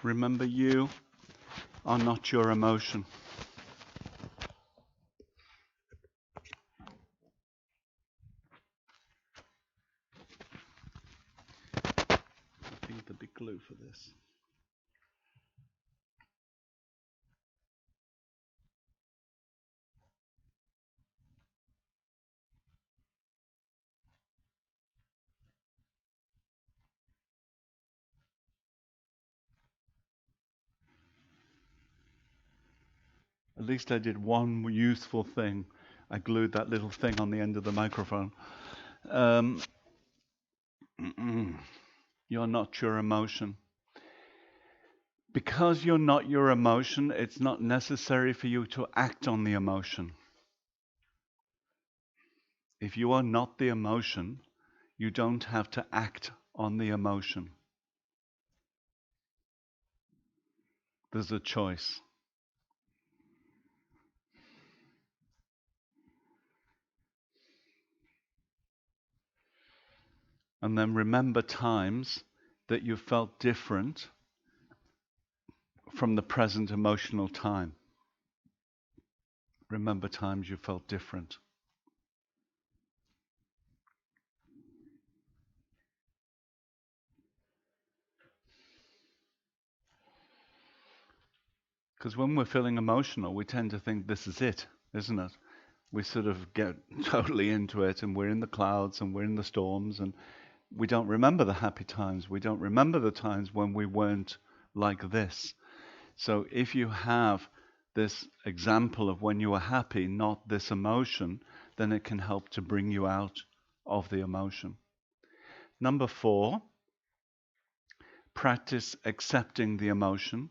Remember, you are not your emotion. I think the big glue for this. At least I did one useful thing. I glued that little thing on the end of the microphone. You're not your emotion. Because you're not your emotion, it's not necessary for you to act on the emotion. If you are not the emotion, you don't have to act on the emotion. There's a choice. And then remember times that you felt different from the present emotional time. Remember times you felt different. Because when we're feeling emotional, we tend to think this is it, isn't it? We sort of get totally into it, and we're in the clouds and we're in the storms, and we don't remember the happy times. We don't remember the times when we weren't like this. So if you have this example of when you were happy, not this emotion, then it can help to bring you out of the emotion. Number 4, practice accepting the emotion.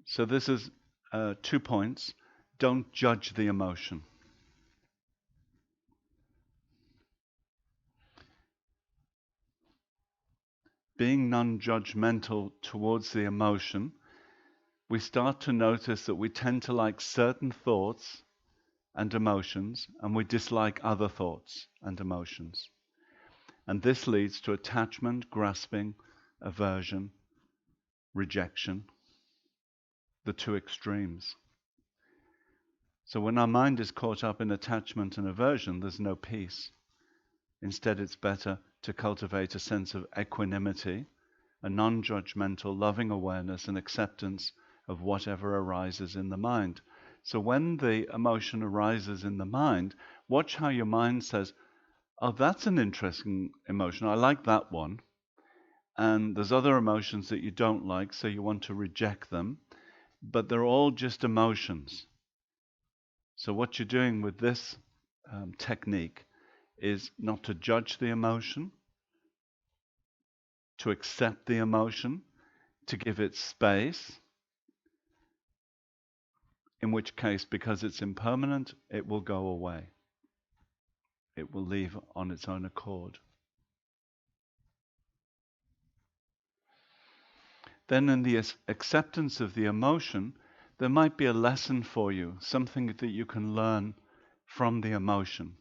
So this is 2 points. Don't judge the emotion. Being non-judgmental towards the emotion, we start to notice that we tend to like certain thoughts and emotions, and we dislike other thoughts and emotions. And this leads to attachment, grasping, aversion, rejection, the 2 extremes. So when our mind is caught up in attachment and aversion, there's no peace. Instead, it's better to cultivate a sense of equanimity, a non-judgmental, loving awareness and acceptance of whatever arises in the mind. So when the emotion arises in the mind, watch how your mind says, oh, that's an interesting emotion. I like that one. And there's other emotions that you don't like, so you want to reject them. But they're all just emotions. So what you're doing with this technique is not to judge the emotion, to accept the emotion, to give it space, in which case, because it's impermanent, it will go away. It will leave on its own accord. Then in the acceptance of the emotion, there might be a lesson for you, something that you can learn from the emotion.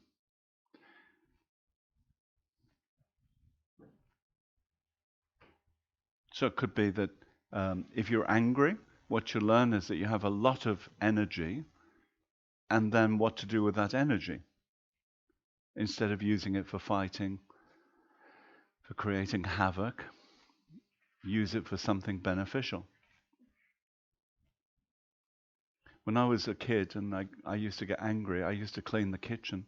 So it could be that if you're angry, what you learn is that you have a lot of energy, and then what to do with that energy. Instead of using it for fighting, for creating havoc, use it for something beneficial. When I was a kid and I used to get angry, I used to clean the kitchen,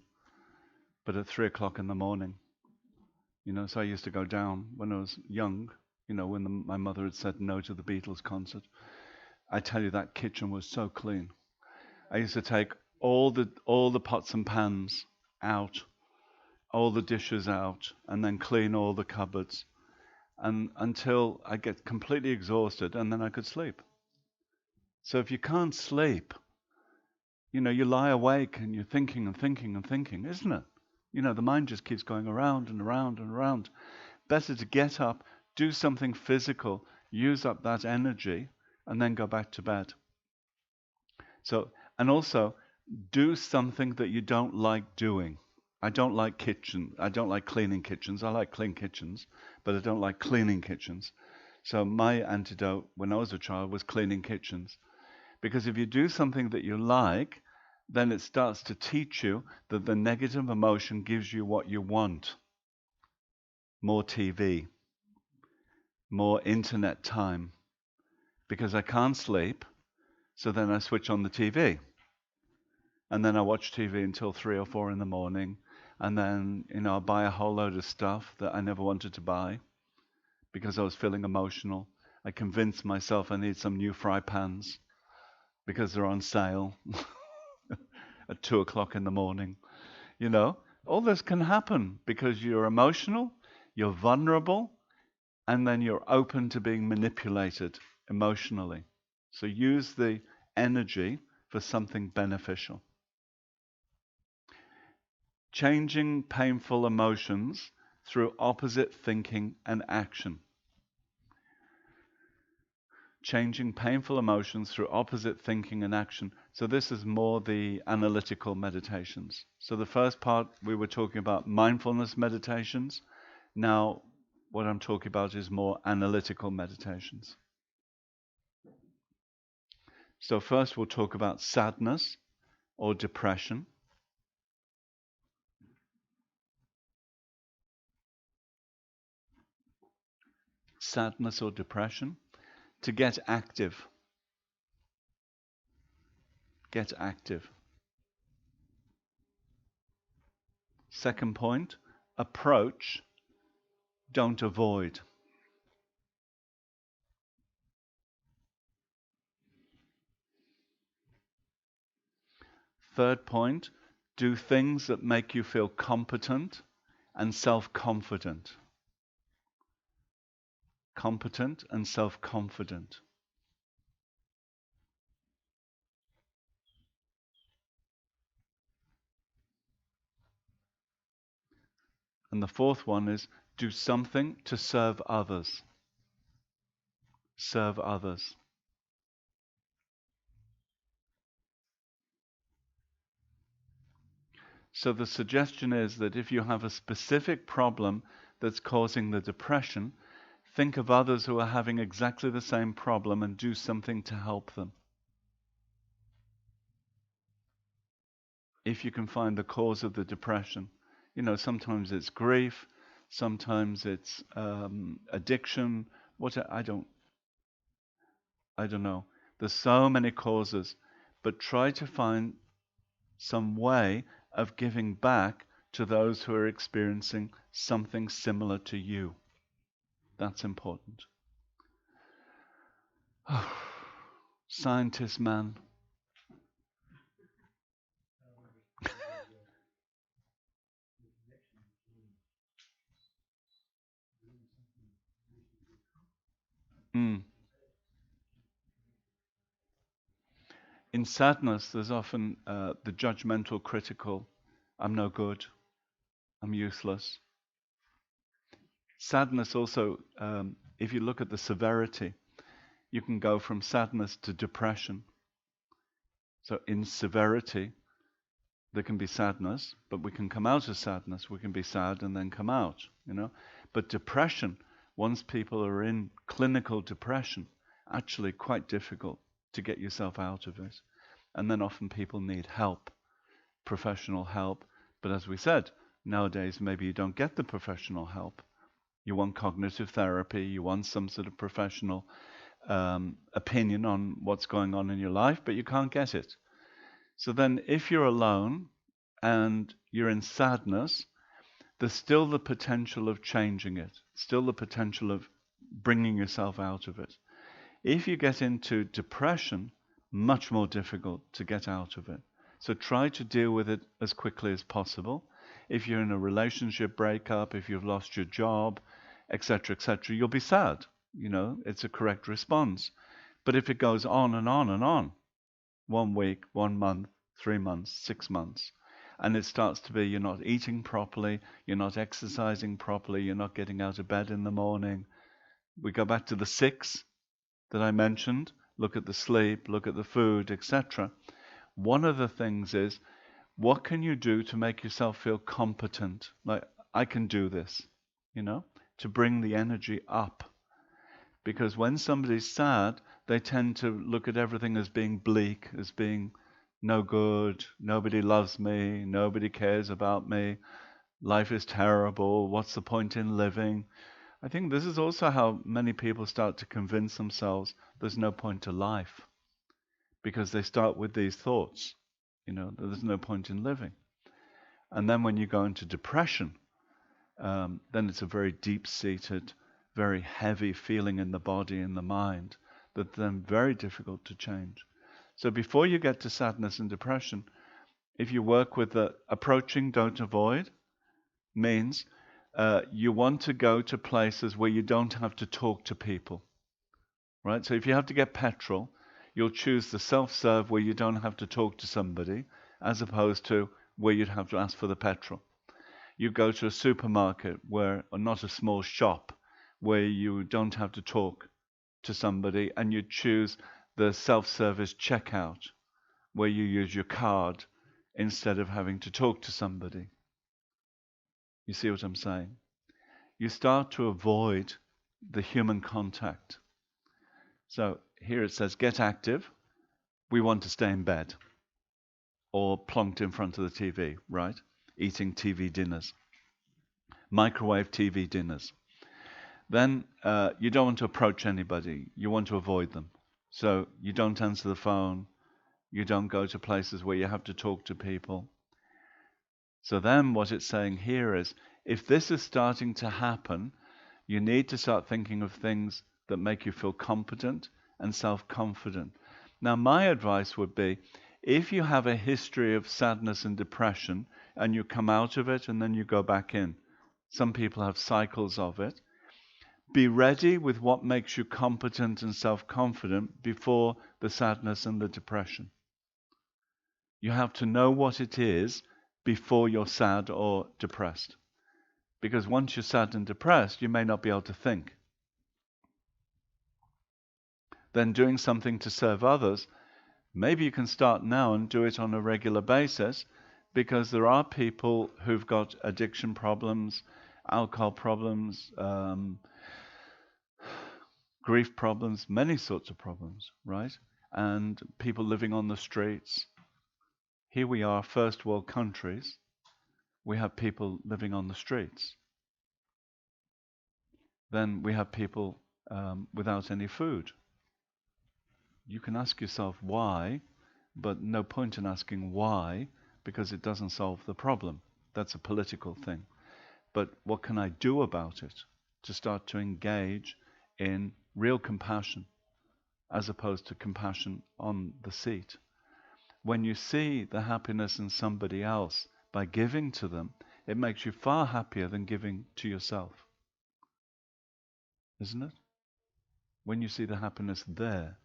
but at 3 o'clock in the morning. So I used to go down when I was young, when my mother had said no to the Beatles concert. I tell you, that kitchen was so clean. I used to take all the pots and pans out, all the dishes out, and then clean all the cupboards, and until I get completely exhausted, and then I could sleep. So if you can't sleep, you lie awake and you're thinking and thinking and thinking, isn't it? The mind just keeps going around and around and around. Better to get up, do something physical, use up that energy, and then go back to bed. So, and also, do something that you don't like doing. I don't like cleaning kitchens. I like clean kitchens, but I don't like cleaning kitchens. So my antidote when I was a child was cleaning kitchens. Because if you do something that you like, then it starts to teach you that the negative emotion gives you what you want. More TV, more internet time. Because I can't sleep, so then I switch on the TV. And then I watch TV until 3 or 4 in the morning. And then, I buy a whole load of stuff that I never wanted to buy because I was feeling emotional. I convinced myself I need some new fry pans because they're on sale at 2 o'clock in the morning. All this can happen because you're emotional, you're vulnerable, and then you're open to being manipulated emotionally. So use the energy for something beneficial. Changing painful emotions through opposite thinking and action. Changing painful emotions through opposite thinking and action. So this is more the analytical meditations. So the first part we were talking about mindfulness meditations. Now what I'm talking about is more analytical meditations. So first we'll talk about sadness or depression. Sadness or depression. To get active. Get active. Second point, approach, don't avoid. Third point, do things that make you feel competent and self-confident. Competent and self-confident. And the fourth one is do something to serve others. Serve others. So the suggestion is that if you have a specific problem that's causing the depression, think of others who are having exactly the same problem and do something to help them. If you can find the cause of the depression. Sometimes it's grief, sometimes it's addiction. I don't know. There's so many causes, but try to find some way of giving back to those who are experiencing something similar to you. That's important. Scientist man. Mm. In sadness, there's often the judgmental, critical, I'm no good, I'm useless. Sadness also, if you look at the severity, you can go from sadness to depression. So in severity, there can be sadness, but we can come out of sadness. We can be sad and then come out, But depression, once people are in clinical depression, actually quite difficult to get yourself out of it. And then often people need help, professional help. But as we said, nowadays maybe you don't get the professional help. You want cognitive therapy, you want some sort of professional opinion on what's going on in your life, but you can't get it. So then if you're alone and you're in sadness, there's still the potential of changing it, still the potential of bringing yourself out of it. If you get into depression, much more difficult to get out of it. So try to deal with it as quickly as possible. If you're in a relationship breakup, if you've lost your job, etc., you'll be sad. It's a correct response. But if it goes on and on and on, 1 week, 1 month, 3 months, 6 months, and it starts to be you're not eating properly, you're not exercising properly, you're not getting out of bed in the morning. We go back to the 6 that I mentioned. Look at the sleep, look at the food, etc. One of the things is What can you do to make yourself feel competent? Like, I can do this, to bring the energy up. Because when somebody's sad, they tend to look at everything as being bleak, as being no good, nobody loves me, nobody cares about me, life is terrible, what's the point in living? I think this is also how many people start to convince themselves there's no point to life, because they start with these thoughts, there's no point in living. And then when you go into depression, then it's a very deep-seated, very heavy feeling in the body and the mind that's then very difficult to change. So before you get to sadness and depression, if you work with the approaching, don't avoid, means you want to go to places where you don't have to talk to people, right? So if you have to get petrol, you'll choose the self-serve where you don't have to talk to somebody, as opposed to where you'd have to ask for the petrol. You go to a supermarket or not a small shop, where you don't have to talk to somebody, and you choose the self-service checkout, where you use your card instead of having to talk to somebody. You see what I'm saying? You start to avoid the human contact. So here it says, get active. We want to stay in bed or plonked in front of the TV, right? Eating TV dinners. Microwave TV dinners. Then you don't want to approach anybody. You want to avoid them. So you don't answer the phone. You don't go to places where you have to talk to people. So then what it's saying here is, if this is starting to happen, you need to start thinking of things that make you feel competent and self-confident. Now, my advice would be, if you have a history of sadness and depression, and you come out of it and then you go back in, some people have cycles of it, be ready with what makes you competent and self-confident before the sadness and the depression. You have to know what it is before you're sad or depressed. Because once you're sad and depressed, you may not be able to think. Then doing something to serve others, maybe you can start now and do it on a regular basis, because there are people who've got addiction problems, alcohol problems, grief problems, many sorts of problems, right? And people living on the streets. Here we are, first world countries. We have people living on the streets. Then we have people without any food. You can ask yourself why, but no point in asking why, because it doesn't solve the problem. That's a political thing. But what can I do about it to start to engage in real compassion, as opposed to compassion on the seat? When you see the happiness in somebody else by giving to them, it makes you far happier than giving to yourself. Isn't it? When you see the happiness there,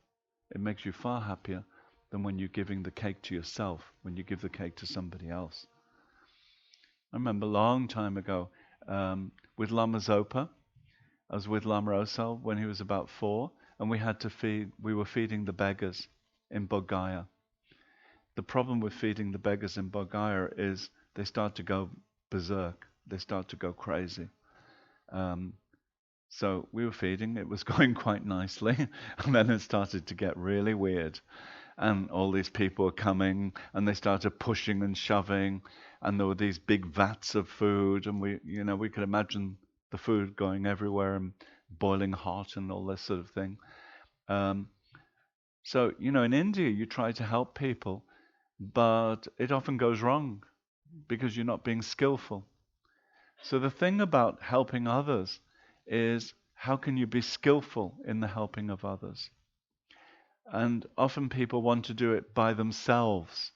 it makes you far happier than when you're giving the cake to yourself, when you give the cake to somebody else. I remember a long time ago with Lama Zopa. I was with Lama Osal when he was about 4, and we were feeding the beggars in Bodh Gaya. The problem with feeding the beggars in Bodh Gaya is they start to go berserk. They start to go crazy. So we were feeding, it was going quite nicely, and then it started to get really weird. And all these people were coming, and they started pushing and shoving, and there were these big vats of food, and we could imagine the food going everywhere and boiling hot and all this sort of thing. So, in India, you try to help people, but it often goes wrong because you're not being skillful. So the thing about helping others is, how can you be skillful in the helping of others? And often people want to do it by themselves.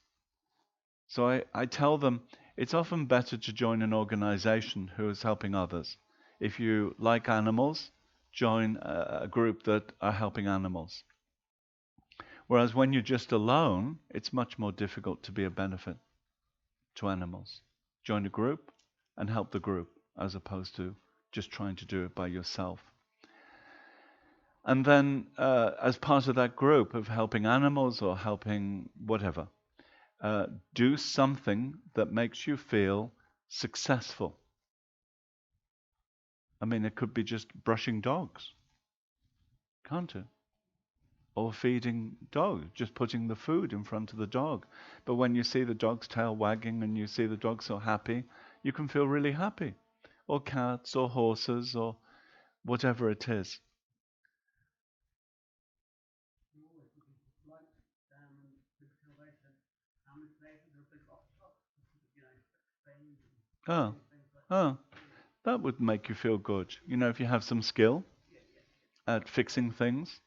So I tell them, it's often better to join an organization who is helping others. If you like animals, join a group that are helping animals. Whereas when you're just alone, it's much more difficult to be a benefit to animals. Join a group and help the group, as opposed to just trying to do it by yourself. And then as part of that group of helping animals or helping whatever, do something that makes you feel successful. I mean, it could be just brushing dogs, can't it? Or feeding dog, just putting the food in front of the dog. But when you see the dog's tail wagging and you see the dog so happy, you can feel really happy. Or cats or horses or whatever it is. Oh, oh, that would make you feel good. You know, if you have some skill at fixing things.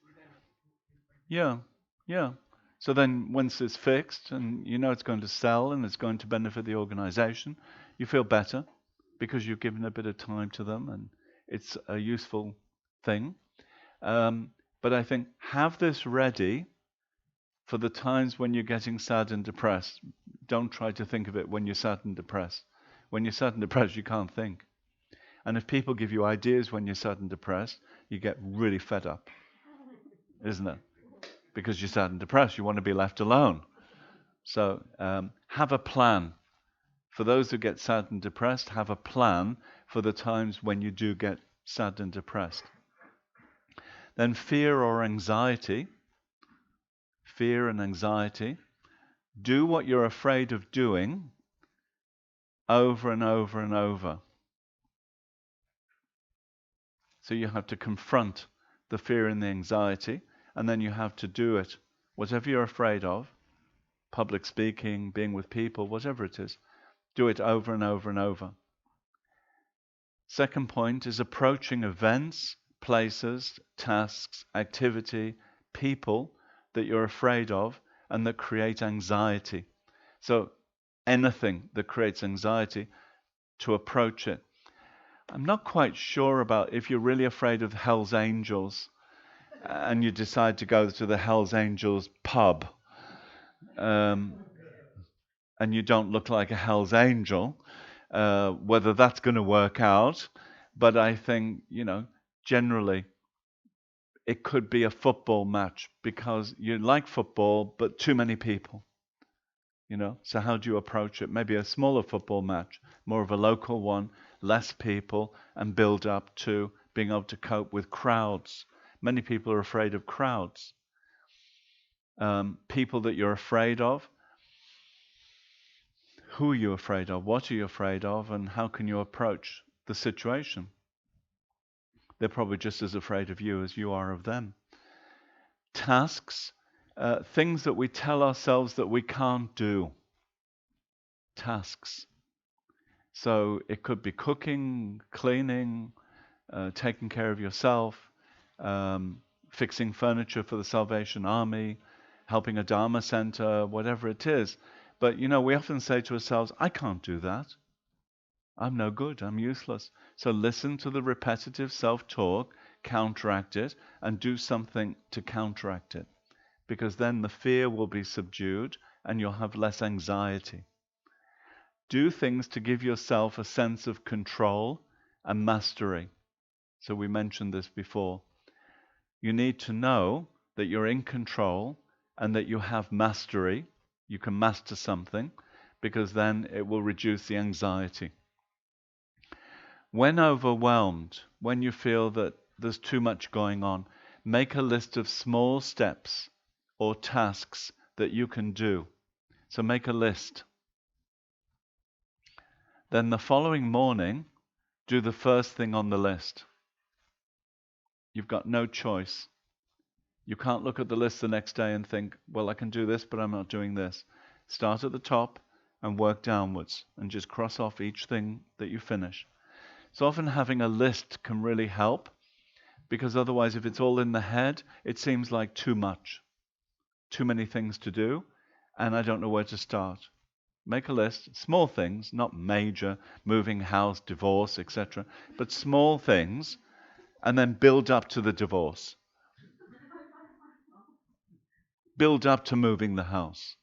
Yeah, yeah. So then once it's fixed and you know it's going to sell and it's going to benefit the organization, you feel better because you've given a bit of time to them and it's a useful thing. But I think have this ready for the times when you're getting sad and depressed. Don't try to think of it when you're sad and depressed. When you're sad and depressed, you can't think. And if people give you ideas when you're sad and depressed, you get really fed up, isn't it? Because you're sad and depressed, you want to be left alone. So have a plan. For those who get sad and depressed, have a plan for the times when you do get sad and depressed. Then fear or anxiety. Fear and anxiety. Do what you're afraid of doing over and over and over. So you have to confront the fear and the anxiety, and then you have to do it. Whatever you're afraid of, public speaking, being with people, whatever it is, do it over and over and over. Second point is approaching events, places, tasks, activity, people that you're afraid of and that create anxiety. So anything that creates anxiety, to approach it. I'm not quite sure about if you're really afraid of Hell's Angels and you decide to go to the Hell's Angels pub and you don't look like a Hell's Angel, whether that's going to work out. But I think, generally it could be a football match because you like football, but too many people. So how do you approach it? Maybe a smaller football match, more of a local one, less people, and build up to being able to cope with crowds. Many people are afraid of crowds. People that you're afraid of. Who are you afraid of? What are you afraid of? And how can you approach the situation? They're probably just as afraid of you as you are of them. Tasks, things that we tell ourselves that we can't do. Tasks. So it could be cooking, cleaning, taking care of yourself, fixing furniture for the Salvation Army, helping a Dharma center, whatever it is. But we often say to ourselves, I can't do that. I'm no good, I'm useless. So listen to the repetitive self-talk, counteract it, and do something to counteract it. Because then the fear will be subdued and you'll have less anxiety. Do things to give yourself a sense of control and mastery. So we mentioned this before. You need to know that you're in control and that you have mastery. You can master something because then it will reduce the anxiety. When overwhelmed, when you feel that there's too much going on, make a list of small steps or tasks that you can do. So make a list. Then the following morning, do the first thing on the list. You've got no choice. You can't look at the list the next day and think, well, I can do this, but I'm not doing this. Start at the top and work downwards and just cross off each thing that you finish. So often having a list can really help because otherwise if it's all in the head, it seems like too much. Too many things to do and I don't know where to start. Make a list, small things, not major, moving house, divorce, etc., but small things, and then build up to the divorce. Build up to moving the house.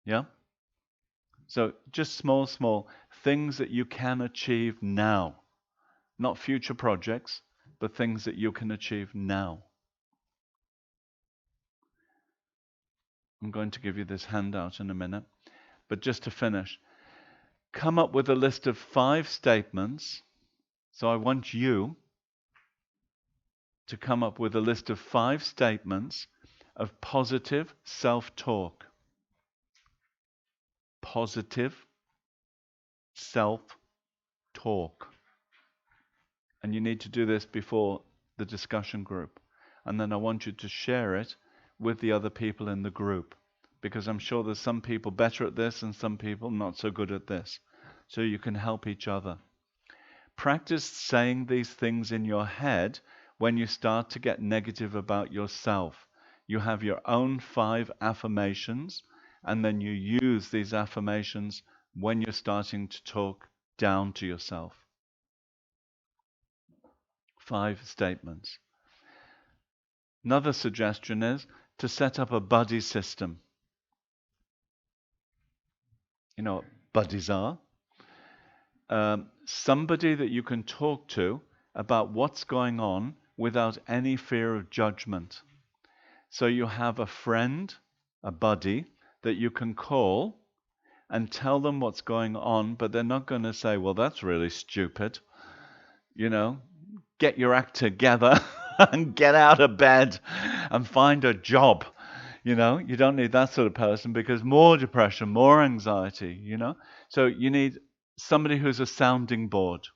Yeah? So just small things that you can achieve now. Not future projects, but things that you can achieve now. I'm going to give you this handout in a minute. But just to finish, come up with a list of 5 statements. So I want you to come up with a list of 5 statements of positive self-talk. Positive self-talk. And you need to do this before the discussion group. And then I want you to share it with the other people in the group. Because I'm sure there's some people better at this and some people not so good at this. So you can help each other. Practice saying these things in your head when you start to get negative about yourself. You have your own 5 affirmations, and then you use these affirmations when you're starting to talk down to yourself. 5 statements. Another suggestion is to set up a buddy system. You know what buddies are? Somebody that you can talk to about what's going on without any fear of judgment. So you have a friend, a buddy, that you can call and tell them what's going on, but they're not going to say, well, that's really stupid. You know, get your act together and get out of bed and find a job. You know, you don't need that sort of person because more depression, more anxiety, you know. So you need somebody who's a sounding board.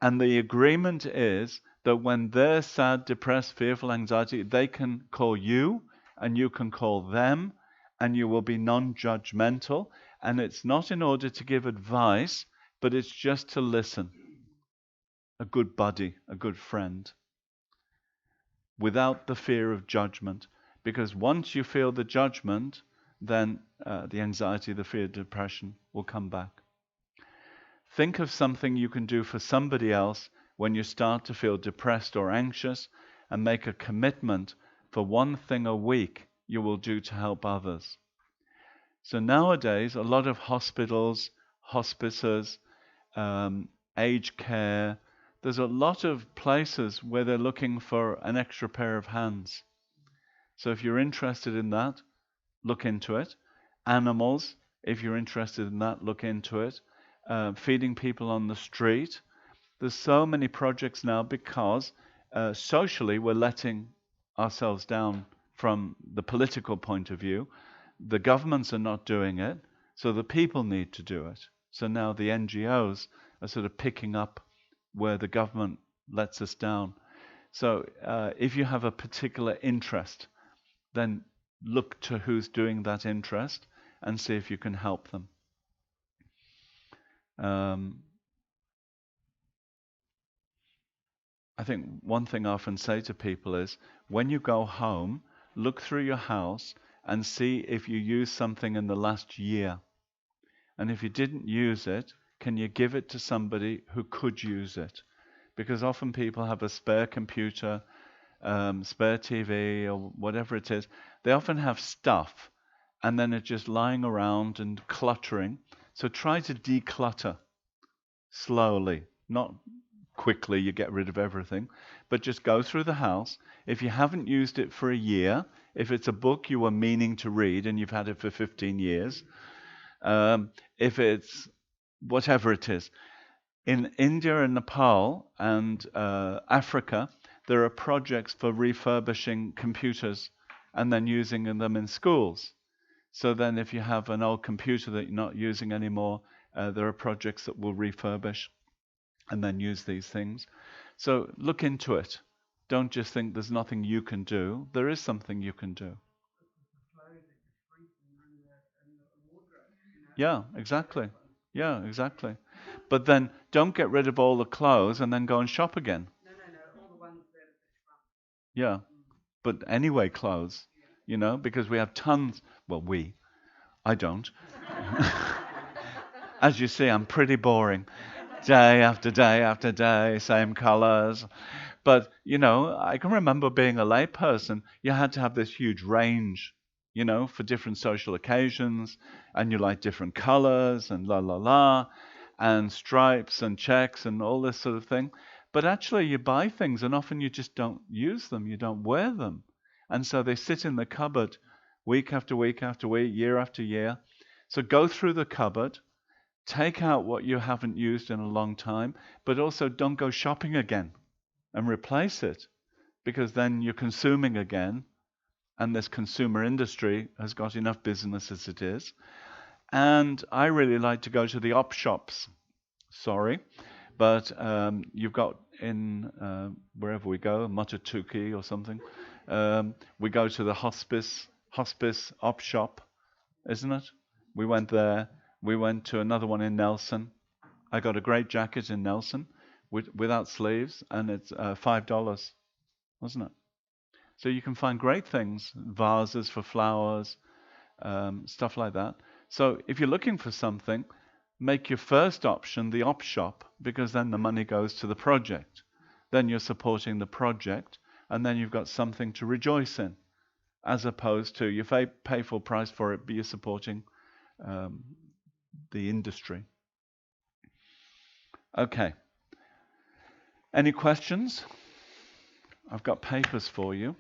And the agreement is that when they're sad, depressed, fearful, anxiety, they can call you and you can call them and you will be non-judgmental. And it's not in order to give advice, but it's just to listen. A good buddy, a good friend. Without the fear of judgment. Because once you feel the judgment, then the anxiety, the fear, depression will come back. Think of something you can do for somebody else when you start to feel depressed or anxious, and make a commitment for 1 thing a week you will do to help others. So nowadays, a lot of hospitals, hospices, aged care, there's a lot of places where they're looking for an extra pair of hands. So if you're interested in that, look into it. Animals, if you're interested in that, look into it. Feeding people on the street. There's so many projects now because socially we're letting ourselves down from the political point of view. The governments are not doing it, so the people need to do it. So now the NGOs are sort of picking up where the government lets us down. So if you have a particular interest, then look to who's doing that interest and see if you can help them. I think one thing I often say to people is, when you go home, look through your house and see if you used something in the last year. And if you didn't use it, can you give it to somebody who could use it? Because often people have a spare computer, spare TV, or whatever it is. They often have stuff, and then it's just lying around and cluttering. So try to declutter slowly, not quickly you get rid of everything, but just go through the house. If you haven't used it for a year, if it's a book you were meaning to read and you've had it for 15 years, if it's whatever it is. In India and Nepal and Africa, there are projects for refurbishing computers and then using them in schools. So then if you have an old computer that you're not using anymore, there are projects that will refurbish and then use these things. So look into it. Don't just think there's nothing you can do. There is something you can do. Yeah, exactly. Yeah, exactly. But then don't get rid of all the clothes and then go and shop again. Yeah, but anyway, clothes, because we have tons. Well, I don't. As you see, I'm pretty boring. Day after day after day, same colors. But, I can remember being a layperson, you had to have this huge range, for different social occasions, and you like different colors and la la la, and stripes and checks and all this sort of thing. But actually, you buy things and often you just don't use them, you don't wear them. And so they sit in the cupboard week after week after week, year after year. So go through the cupboard, take out what you haven't used in a long time, but also don't go shopping again and replace it, because then you're consuming again, and this consumer industry has got enough business as it is. And I really like to go to the op shops. Sorry, but you've got in wherever we go, Matatuki or something. We go to the hospice op shop, isn't it? We went there. We went to another one in Nelson. I got a great jacket in Nelson without sleeves, and it's $5, wasn't it? So you can find great things, vases for flowers, stuff like that. So if you're looking for something, make your first option the op shop, because then the money goes to the project. Then you're supporting the project, and then you've got something to rejoice in, as opposed to you pay full price for it, but you're supporting the industry. Okay. Any questions? I've got papers for you.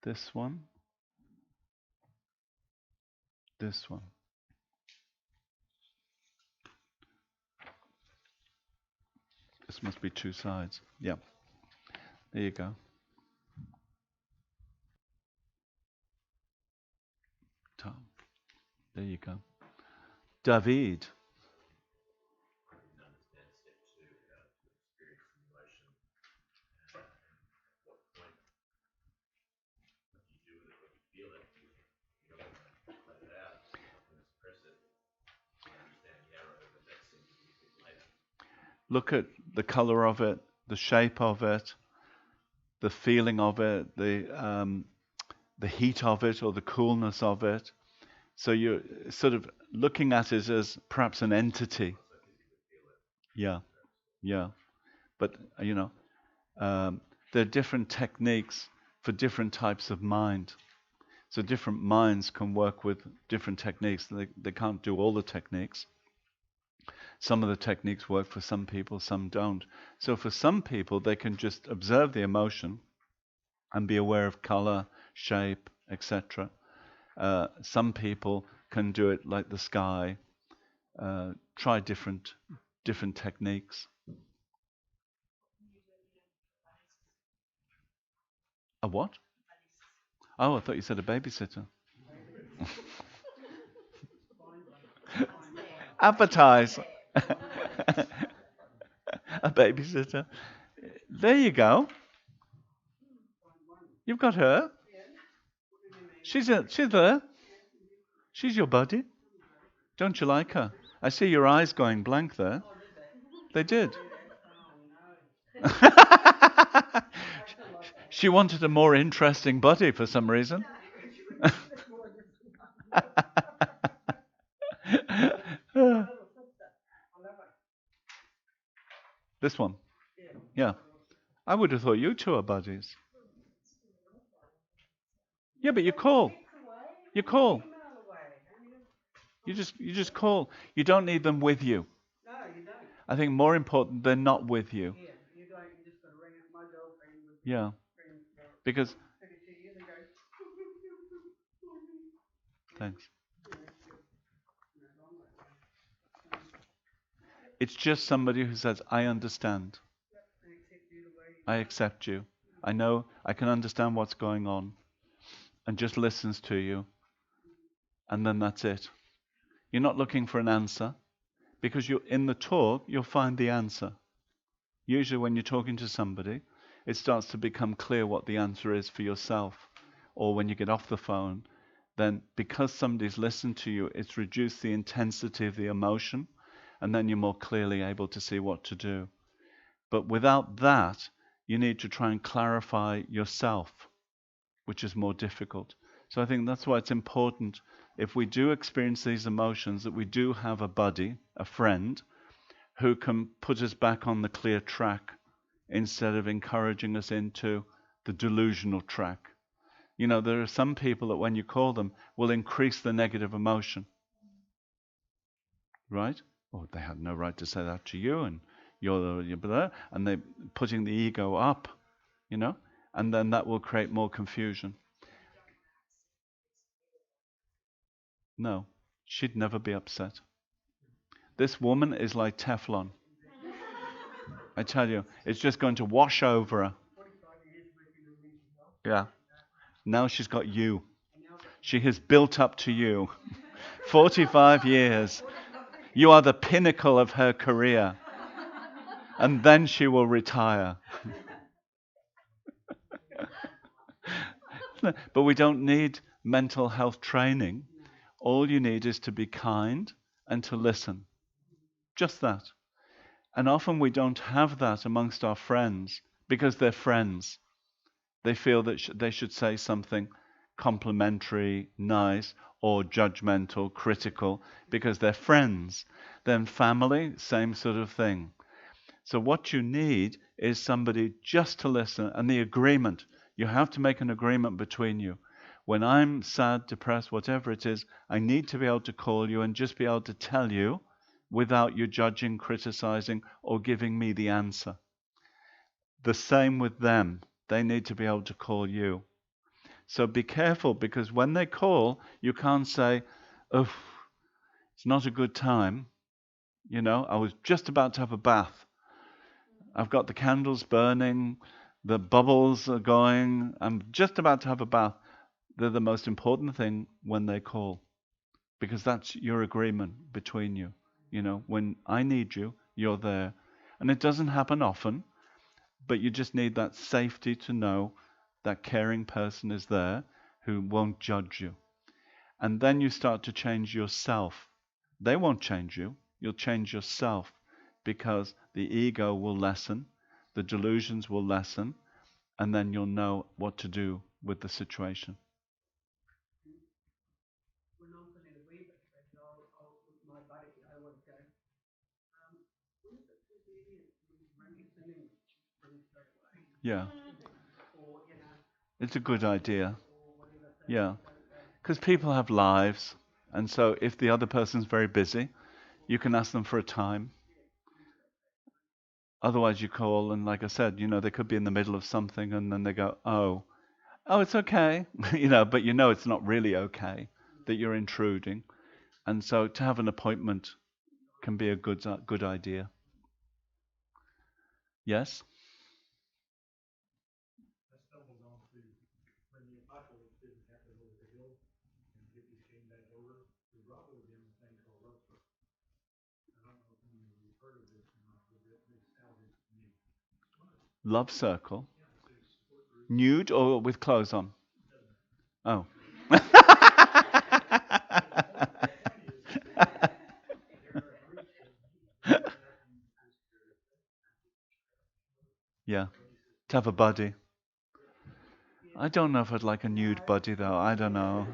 This one. This one. This must be two sides. Yeah. There you go. Tom. There you go. David. Look at the color of it, the shape of it, the feeling of it, the heat of it or the coolness of it. So you're sort of looking at it as perhaps an entity. Yeah, yeah. But there are different techniques for different types of mind. So different minds can work with different techniques. They can't do all the techniques. Some of the techniques work for some people, some don't. So for some people, they can just observe the emotion and be aware of color, shape, etc. Some people can do it like the sky. Try different techniques. A what? Oh, I thought you said a babysitter. Advertise. A babysitter. There you go. You've got her. She's there. She's your buddy. Don't you like her? I see your eyes going blank there. They did. She wanted a more interesting buddy for some reason. This one. Yeah. I would have thought you two are buddies. Yeah, but you call. You call. You just call. You don't need them with you. I think more important, they're not with you. Yeah. Because thanks. It's just somebody who says, I understand. I accept you. I know I can understand what's going on, and just listens to you. And then that's it. You're not looking for an answer, because you're in the talk, you'll find the answer. Usually when you're talking to somebody, it starts to become clear what the answer is for yourself. Or when you get off the phone, then because somebody's listened to you, it's reduced the intensity of the emotion, and then you're more clearly able to see what to do. But without that, you need to try and clarify yourself, which is more difficult. So I think that's why it's important, if we do experience these emotions, that we do have a buddy, a friend, who can put us back on the clear track instead of encouraging us into the delusional track. There are some people that when you call them will increase the negative emotion. Right? Oh, they had no right to say that to you, and and they're putting the ego up, and then that will create more confusion. No. she'd never be upset. This woman is like Teflon. I tell you, it's just going to wash over her. Yeah. Now she's got you. She has built up to you. 45 years. You are the pinnacle of her career. And then she will retire. But we don't need mental health training. All you need is to be kind and to listen. Just that. And often we don't have that amongst our friends because they're friends. They feel that they should say something complimentary, nice, or judgmental, critical, because they're friends. Then family, same sort of thing. So what you need is somebody just to listen, and the agreement. You have to make an agreement between you. When I'm sad, depressed, whatever it is, I need to be able to call you and just be able to tell you without you judging, criticizing, or giving me the answer. The same with them. They need to be able to call you. So be careful, because when they call, you can't say, oh, it's not a good time. You know, I was just about to have a bath. I've got the candles burning, the bubbles are going, I'm just about to have a bath. They're the most important thing when they call, because that's your agreement between you. You know, when I need you, you're there. And it doesn't happen often, but you just need that safety to know that caring person is there who won't judge you. And then you start to change yourself. They won't change you, you'll change yourself, because the ego will lessen, the delusions will lessen, and then you'll know what to do with the situation. Yeah, it's a good idea. Yeah, because people have lives, and so if the other person's very busy, you can ask them for a time. Otherwise, you call, and like I said, you know, they could be in the middle of something, and then they go, oh, it's okay, you know, but you know it's not really okay that you're intruding. And so to have an appointment can be a good idea. Yes? Love circle. Nude or with clothes on? Oh. Yeah. To have a buddy. I don't know if I'd like a nude buddy though. I don't know.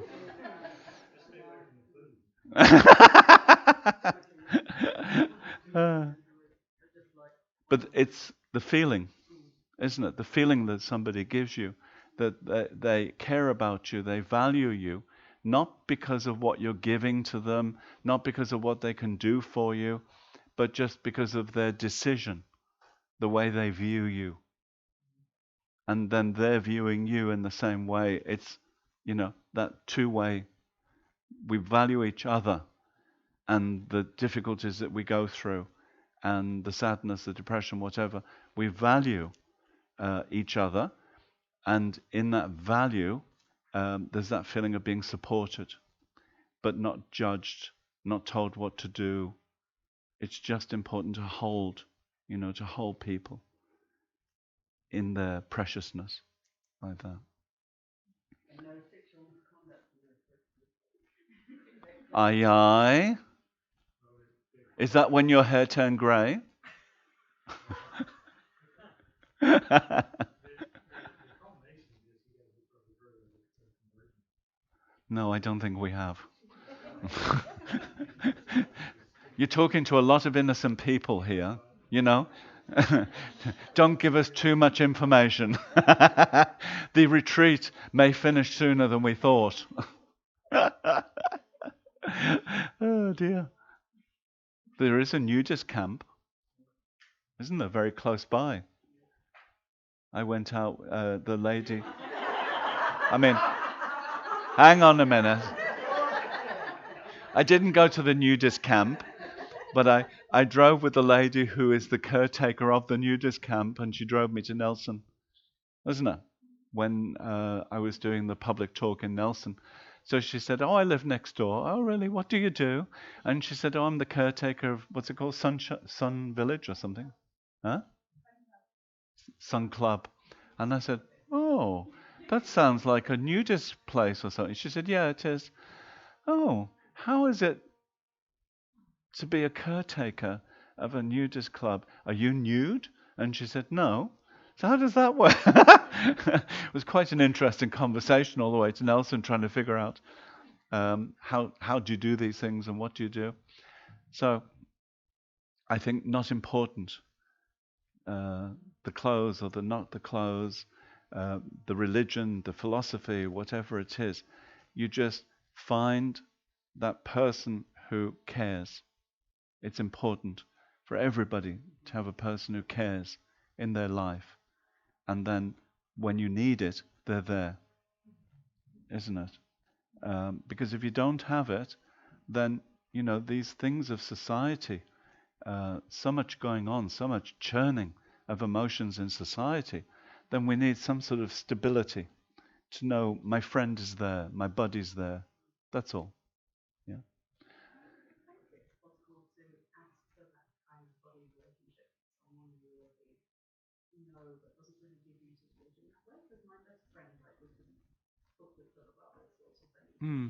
Uh, but it's the feeling, isn't it? The feeling that somebody gives you, that they care about you, they value you, not because of what you're giving to them, not because of what they can do for you, but just because of their decision, the way they view you. And then they're viewing you in the same way. It's, you know, that two-way. We value each other and the difficulties that we go through and the sadness, the depression, whatever. We value each other, and in that value, there's that feeling of being supported, but not judged, not told what to do. It's just important to hold, you know, to hold people in their preciousness like that. Aye, aye. Is that when your hair turned grey? No, I don't think we have. You're talking to a lot of innocent people here, you know? Don't give us too much information. The retreat may finish sooner than we thought. Oh dear. There is a nudist camp, isn't there, very close by? I went out, the lady. I mean, hang on a minute. I didn't go to the nudist camp, but I drove with the lady who is the caretaker of the nudist camp, and she drove me to Nelson, wasn't it? When I was doing the public talk in Nelson. So she said, "Oh, I live next door." "Oh, really? What do you do?" And she said, "Oh, I'm the caretaker of what's it called, Sun Village or something, huh? Sun Club." And I said, "Oh, that sounds like a nudist place or something." She said, "Yeah, it is." "Oh, how is it to be a caretaker of a nudist club? Are you nude?" And she said, "No." So how does that work? It was quite an interesting conversation all the way to Nelson, trying to figure out how do you do these things and what do you do. So I think not important, uh, the clothes or the not the clothes, the religion, the philosophy, whatever it is. You just find that person who cares. It's important for everybody to have a person who cares in their life. And then when you need it, they're there, isn't it? Because if you don't have it, then, these things of society, so much going on, so much churning of emotions in society, then we need some sort of stability to know my friend is there, my buddy's there. That's all. Yeah. Hmm.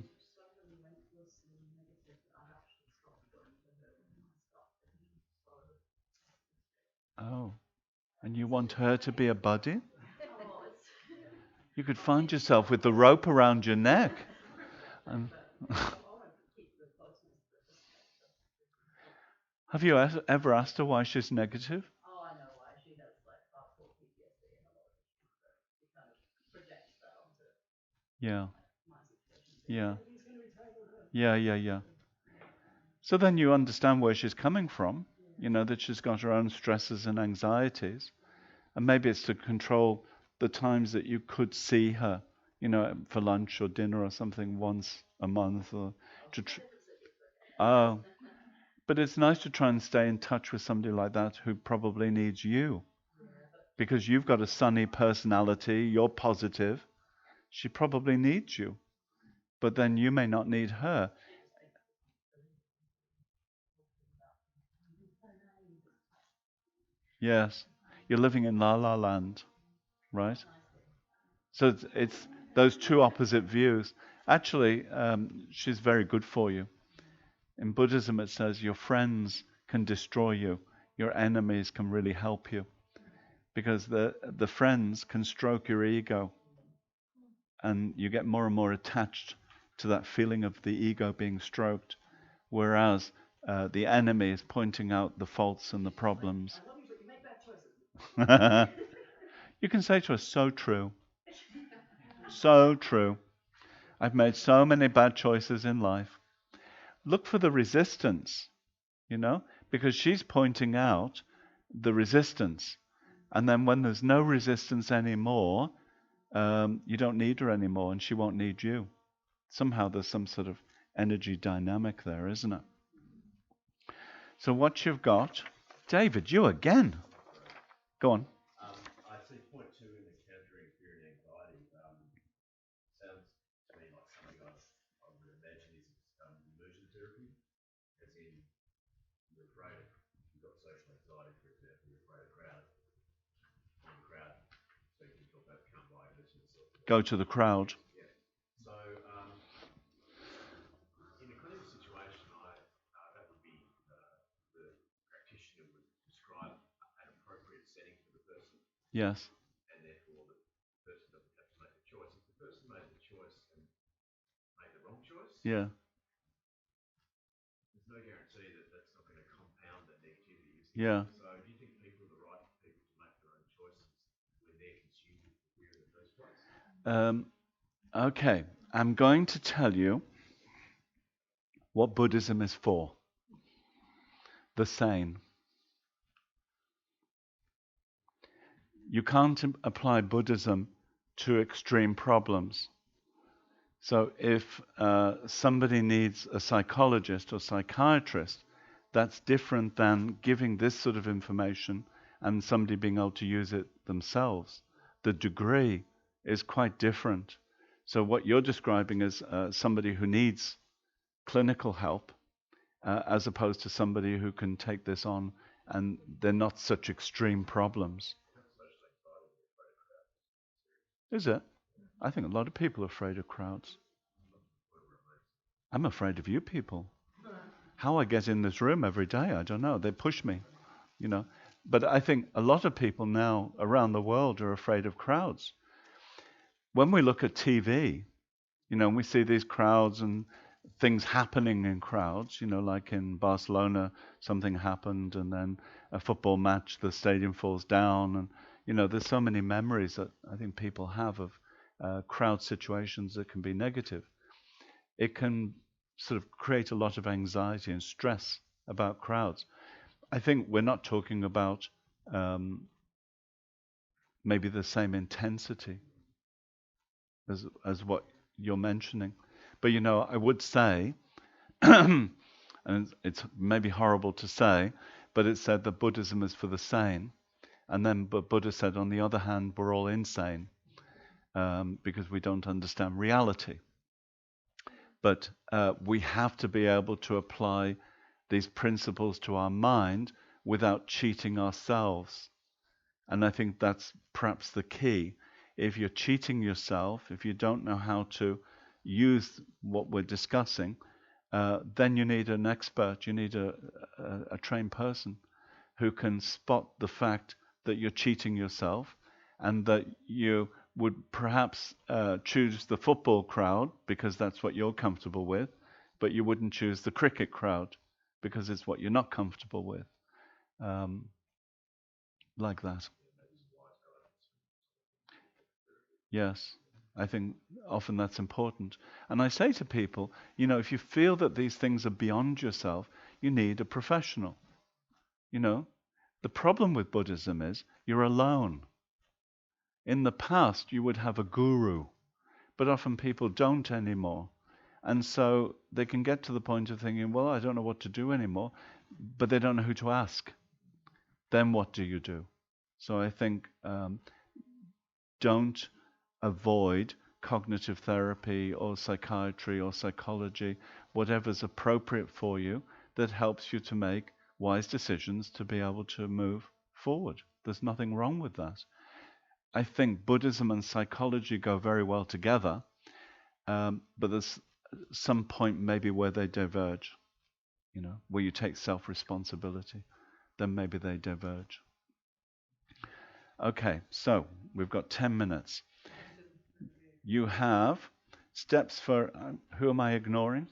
Oh, and you want her to be a buddy? You could find yourself with the rope around your neck. And have you ever asked her why she's negative? Yeah, yeah, yeah. So then you understand where she's coming from, that she's got her own stresses and anxieties. And maybe it's to control the times that you could see her, for lunch or dinner or something once a month or to. Oh, but it's nice to try and stay in touch with somebody like that who probably needs you because you've got a sunny personality, you're positive. She probably needs you, but then you may not need her. Yes, you're living in la la land, right? So it's those two opposite views. Actually, she's very good for you. In Buddhism, it says your friends can destroy you, your enemies can really help you, because the friends can stroke your ego, and you get more and more attached to that feeling of the ego being stroked, whereas the enemy is pointing out the faults and the problems. You can say to us, "So true, so true. I've made so many bad choices in life." Look for the resistance, because she's pointing out the resistance. And then when there's no resistance anymore, you don't need her anymore and she won't need you. Somehow there's some sort of energy dynamic there, isn't it? So what you've got, David, you again. Go on. I see point two in the countering fear and anxiety. Sounds to me like something I would imagine is immersion therapy, as in you're afraid of, you've got social anxiety, for example, you're afraid of crowd, so you can overcome by immersing yourself. Go to the crowd. Yeah. So in a clinical situation, that would be the practitioner would describe an appropriate setting for the person, Yes. and therefore the person doesn't have to make a choice. If the person made the choice and made the wrong choice, Yeah. there's no guarantee that that's not going to compound that negativity. Yeah. So do you think people are the right people to make their own choices when they're consumed with fear in the first place? Okay. I'm going to tell you what Buddhism is for. The sane. You can't apply Buddhism to extreme problems. So if somebody needs a psychologist or psychiatrist, that's different than giving this sort of information and somebody being able to use it themselves. The degree is quite different. So what you're describing is somebody who needs clinical help, as opposed to somebody who can take this on and they're not such extreme problems. Is it? I think a lot of people are afraid of crowds. I'm afraid of you people. How I get in this room every day, I don't know. They push me, you know. But I think a lot of people now around the world are afraid of crowds. When we look at TV, you know, we see these crowds and things happening in crowds, you know, like in Barcelona, something happened, and then a football match, the stadium falls down, and you know, there's so many memories that I think people have of crowd situations that can be negative. It can sort of create a lot of anxiety and stress about crowds. I think we're not talking about maybe the same intensity as what you're mentioning, but you know, I would say, and it's maybe horrible to say, but it said that Buddhism is for the sane, and then but Buddha said, on the other hand, we're all insane because we don't understand reality. But we have to be able to apply these principles to our mind without cheating ourselves. And I think that's perhaps the key. If you're cheating yourself, if you don't know how to use what we're discussing, then you need an expert, you need a trained person who can spot the fact that you're cheating yourself and that you would perhaps choose the football crowd because that's what you're comfortable with, but you wouldn't choose the cricket crowd because it's what you're not comfortable with. Like that. Yes, I think often that's important. And I say to people, you know, if you feel that these things are beyond yourself, you need a professional. You know, the problem with Buddhism is you're alone. In the past, you would have a guru, but often people don't anymore. And so they can get to the point of thinking, well, I don't know what to do anymore, but they don't know who to ask. Then what do you do? So I think don't avoid cognitive therapy or psychiatry or psychology, whatever's appropriate for you that helps you to make wise decisions to be able to move forward. There's nothing wrong with that. I think Buddhism and psychology go very well together, but there's some point maybe where they diverge, you know, where you take self-responsibility, then maybe they diverge. Okay, so we've got 10 minutes. You have steps for, who am I ignoring?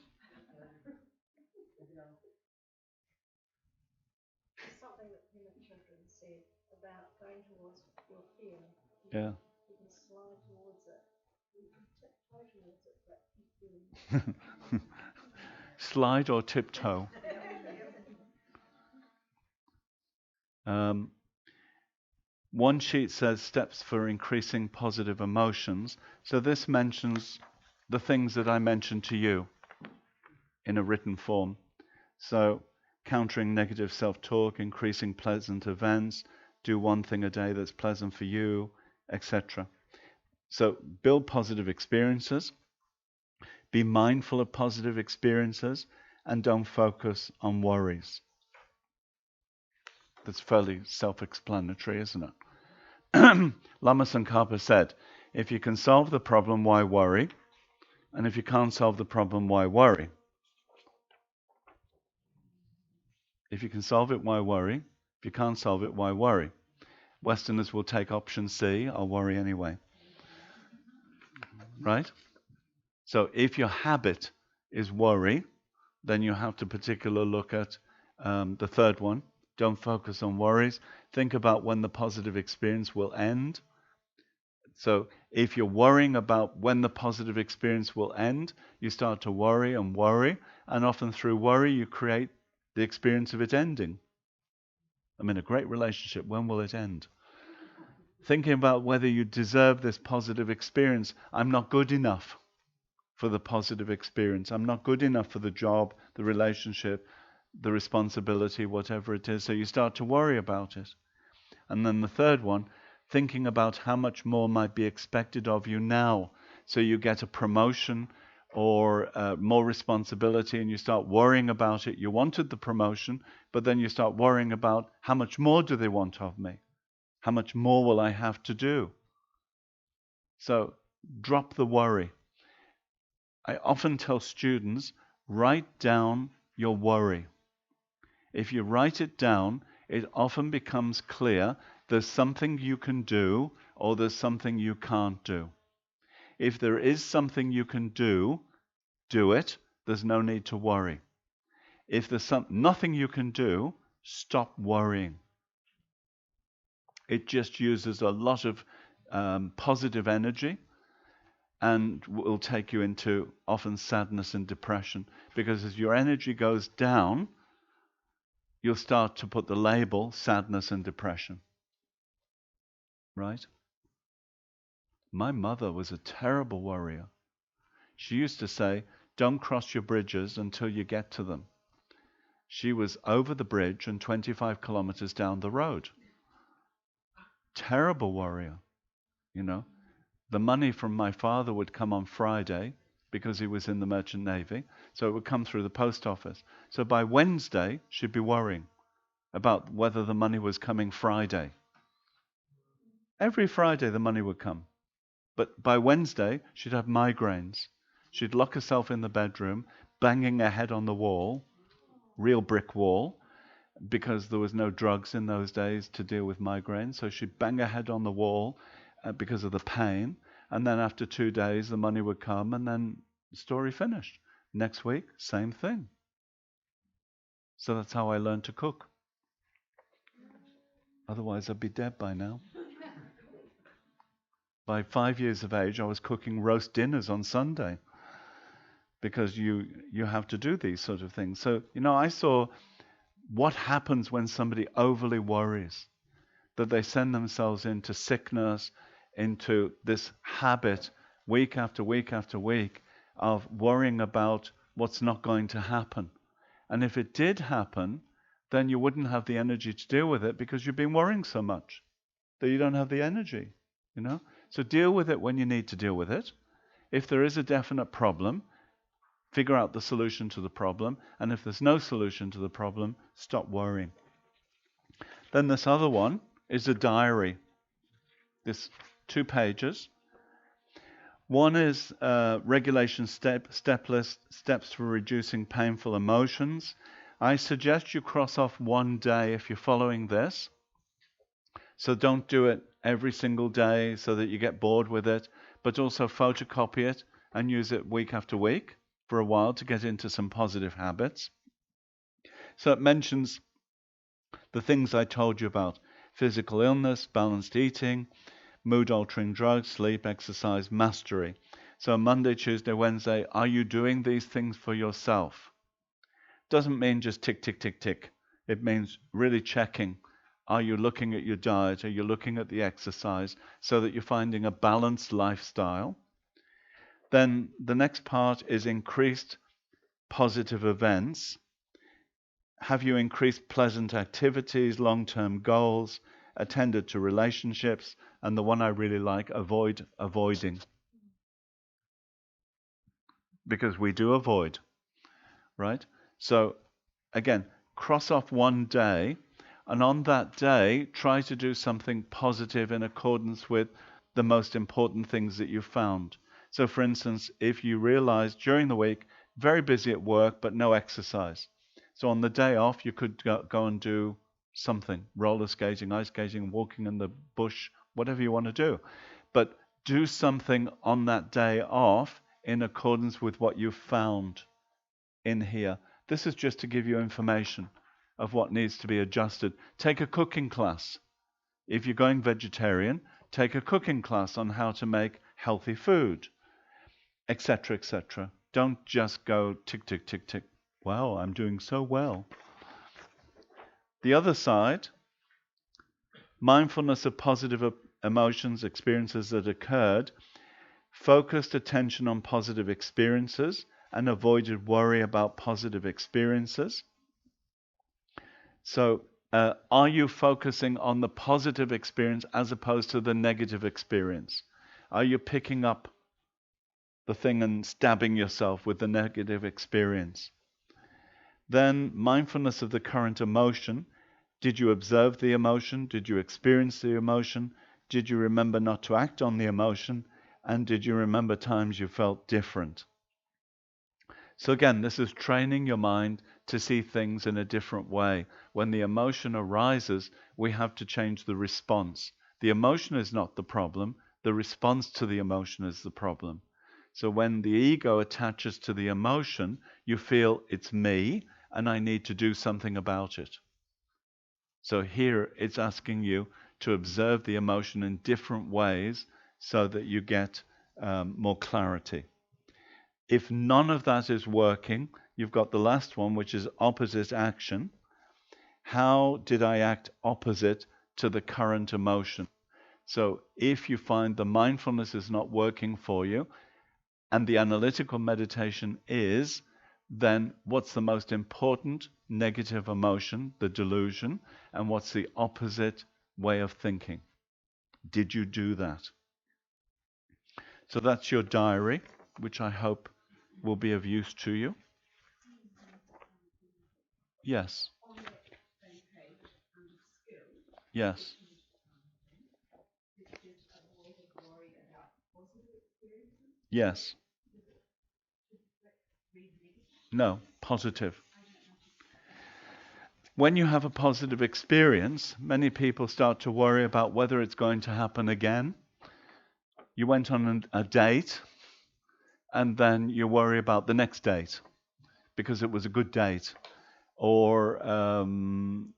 Something that Pema Children said about going towards your fear. Yeah. You can slide towards it. You can tiptoe towards it, but keep doing it. Slide or tiptoe? One sheet says steps for increasing positive emotions. So this mentions the things that I mentioned to you in a written form. So countering negative self-talk, increasing pleasant events, do one thing a day that's pleasant for you, etc. So build positive experiences, be mindful of positive experiences, and don't focus on worries. That's fairly self-explanatory, isn't it? Lama Tsongkhapa said, if you can solve the problem, why worry? And if you can't solve the problem, why worry? If you can solve it, why worry? If you can't solve it, why worry? Westerners will take option C, I'll worry anyway. Right? So if your habit is worry, then you have to particularly look at the third one. Don't focus on worries. Think about when the positive experience will end. So if you're worrying about when the positive experience will end, you start to worry, and often through worry you create the experience of it ending. I'm in a great relationship, when will it end? Thinking about whether you deserve this positive experience. I'm not good enough for the positive experience. I'm not good enough for the job, the relationship, the responsibility, whatever it is. So you start to worry about it. And then the third one, thinking about how much more might be expected of you now. So you get a promotion or more responsibility and you start worrying about it. You wanted the promotion, but then you start worrying about how much more do they want of me? How much more will I have to do? So drop the worry. I often tell students, write down your worry. If you write it down, it often becomes clear there's something you can do or there's something you can't do. If there is something you can do it. There's no need to worry. If there's nothing you can do, stop worrying. It just uses a lot of positive energy and will take you into often sadness and depression. Because as your energy goes down, you'll start to put the label sadness and depression. Right? My mother was a terrible worrier. She used to say, don't cross your bridges until you get to them. She was over the bridge and 25 kilometers down the road. Terrible worrier, you know. The money from my father would come on Friday because he was in the Merchant Navy, so it would come through the post office. So by Wednesday, she'd be worrying about whether the money was coming Friday. Every Friday the money would come. But by Wednesday, she'd have migraines. She'd lock herself in the bedroom, banging her head on the wall, real brick wall, because there was no drugs in those days to deal with migraines. So she'd bang her head on the wall because of the pain. And then after 2 days, the money would come and then the story finished. Next week, same thing. So that's how I learned to cook. Otherwise, I'd be dead by now. By 5 years of age, I was cooking roast dinners on Sunday because you have to do these sort of things. So, I saw what happens when somebody overly worries, that they send themselves into sickness, into this habit week after week after week of worrying about what's not going to happen. And if it did happen, then you wouldn't have the energy to deal with it because you've been worrying so much that you don't have the energy, So deal with it when you need to deal with it. If there is a definite problem, figure out the solution to the problem. And if there's no solution to the problem, stop worrying. Then this other one is a diary. This 2 pages. One is regulation step list, steps for reducing painful emotions. I suggest you cross off one day if you're following this. So don't do it every single day so that you get bored with it, but also photocopy it and use it week after week for a while to get into some positive habits. So it mentions the things I told you about: physical illness, balanced eating, mood-altering drugs, sleep, exercise, mastery. So Monday, Tuesday, Wednesday, are you doing these things for yourself? Doesn't mean just tick, tick, tick, tick. It means really checking. Are you looking at your diet? Are you looking at the exercise so that you're finding a balanced lifestyle? Then the next part is increased positive events. Have you increased pleasant activities, long-term goals, attended to relationships? And the one I really like, avoid avoiding. Because we do avoid, right? So again, cross off one day, and on that day, try to do something positive in accordance with the most important things that you found. So for instance, if you realize during the week, very busy at work, but no exercise. So on the day off, you could go and do something, roller skating, ice skating, walking in the bush, whatever you want to do. But do something on that day off in accordance with what you found in here. This is just to give you information of what needs to be adjusted. Take a cooking class. If you're going vegetarian, take a cooking class on how to make healthy food, etc., etc. Don't just go tick, tick, tick, tick. Wow, I'm doing so well. The other side, mindfulness of positive emotions, experiences that occurred. focused attention on positive experiences and avoided worry about positive experiences. So, are you focusing on the positive experience as opposed to the negative experience? Are you picking up the thing and stabbing yourself with the negative experience? Then, mindfulness of the current emotion. Did you observe the emotion? Did you experience the emotion? Did you remember not to act on the emotion? And did you remember times you felt different? So again, this is training your mind to see things in a different way. When the emotion arises, we have to change the response. The emotion is not the problem. The response to the emotion is the problem. So when the ego attaches to the emotion, you feel it's me and I need to do something about it. So here it's asking you to observe the emotion in different ways so that you get more clarity. If none of that is working, you've got the last one, which is opposite action. How did I act opposite to the current emotion? So if you find the mindfulness is not working for you, and the analytical meditation is, then what's the most important negative emotion, the delusion, and what's the opposite way of thinking? Did you do that? So that's your diary, which I hope will be of use to you. Yes. On the same page, under skills, Yes. it's just avoiding worry about positive experiences. Yes. Read negative. No. Positive. When you have a positive experience, many people start to worry about whether it's going to happen again. You went on a date, and then you worry about the next date because it was a good date. Or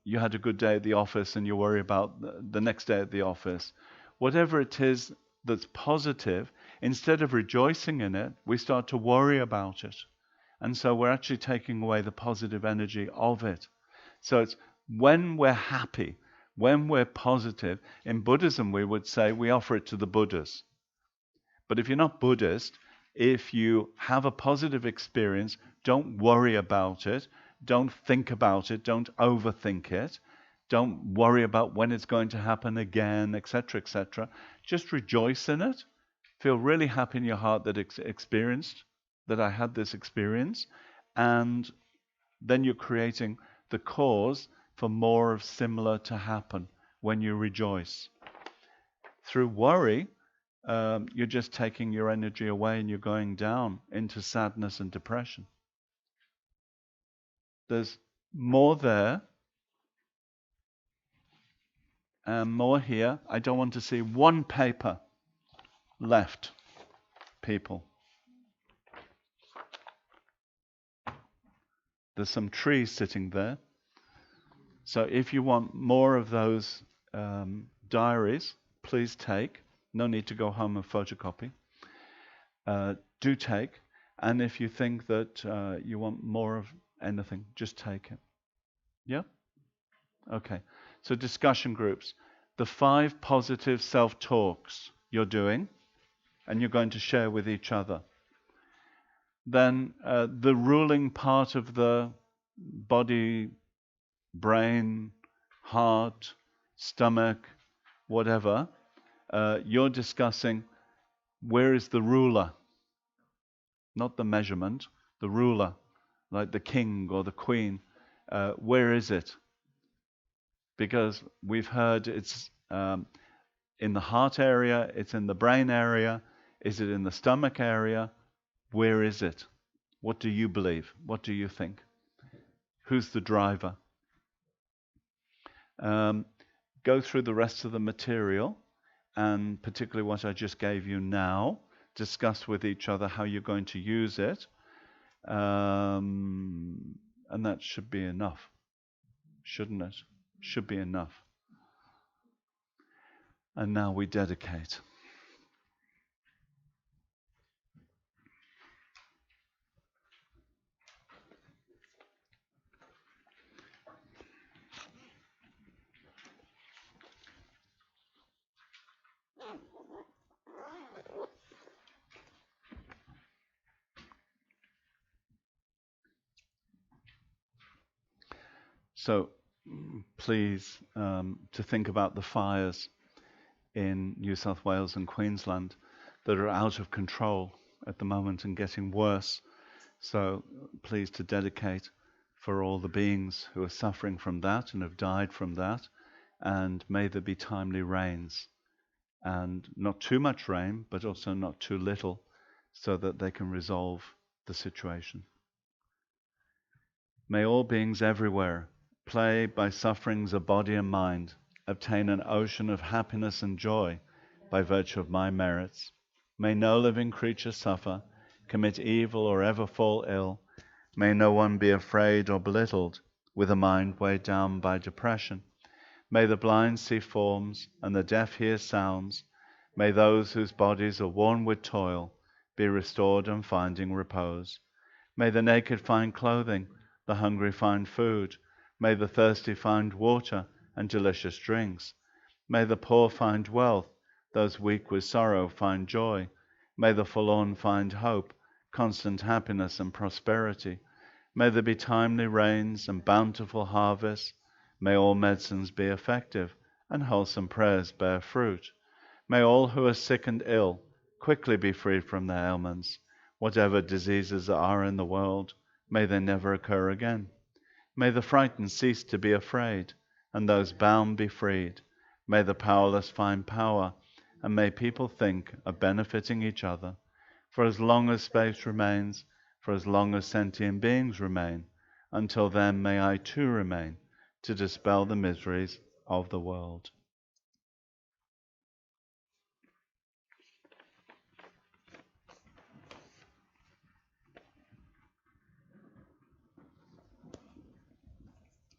you had a good day at the office and you worry about the next day at the office. Whatever it is that's positive, instead of rejoicing in it, we start to worry about it. And so we're actually taking away the positive energy of it. So it's when we're happy, when we're positive. In Buddhism, we would say we offer it to the Buddhas. But if you're not Buddhist, if you have a positive experience, don't worry about it. Don't think about it. Don't overthink it. Don't worry about when it's going to happen again, etc., etc. Just rejoice in it. Feel really happy in your heart that that I had this experience. And then you're creating the cause for more of similar to happen when you rejoice. Through worry, you're just taking your energy away and you're going down into sadness and depression. There's more there and more here. I don't want to see one paper left, people. There's some trees sitting there. So if you want more of those diaries, please take. No need to go home and photocopy. Do take. And if you think that you want more of anything, just take it. Yeah? Okay. So discussion groups. The 5 positive self-talks you're doing, and you're going to share with each other. Then the ruling part of the body, brain, heart, stomach, whatever, you're discussing where is the ruler, not the measurement, the ruler, like the king or the queen. Where is it? Because we've heard it's in the heart area, it's in the brain area, is it in the stomach area? Where is it? What do you believe? What do you think? Who's the driver? Go through the rest of the material, and particularly what I just gave you now. Discuss with each other how you're going to use it. And that should be enough, shouldn't it? Should be enough. And now we dedicate. So please to think about the fires in New South Wales and Queensland that are out of control at the moment and getting worse. So please to dedicate for all the beings who are suffering from that and have died from that, and may there be timely rains, and not too much rain, but also not too little, so that they can resolve the situation. May all beings everywhere, plagued by sufferings of body and mind, obtain an ocean of happiness and joy by virtue of my merits. May no living creature suffer, commit evil, or ever fall ill. May no one be afraid or belittled, with a mind weighed down by depression. May the blind see forms, and the deaf hear sounds. May those whose bodies are worn with toil be restored and finding repose. May the naked find clothing, the hungry find food. May the thirsty find water and delicious drinks. May the poor find wealth, those weak with sorrow find joy. May the forlorn find hope, constant happiness and prosperity. May there be timely rains and bountiful harvests. May all medicines be effective, and wholesome prayers bear fruit. May all who are sick and ill quickly be freed from their ailments. Whatever diseases there are in the world, may they never occur again. May the frightened cease to be afraid, and those bound be freed. May the powerless find power, and may people think of benefiting each other. For as long as space remains, for as long as sentient beings remain, until then may I too remain, to dispel the miseries of the world.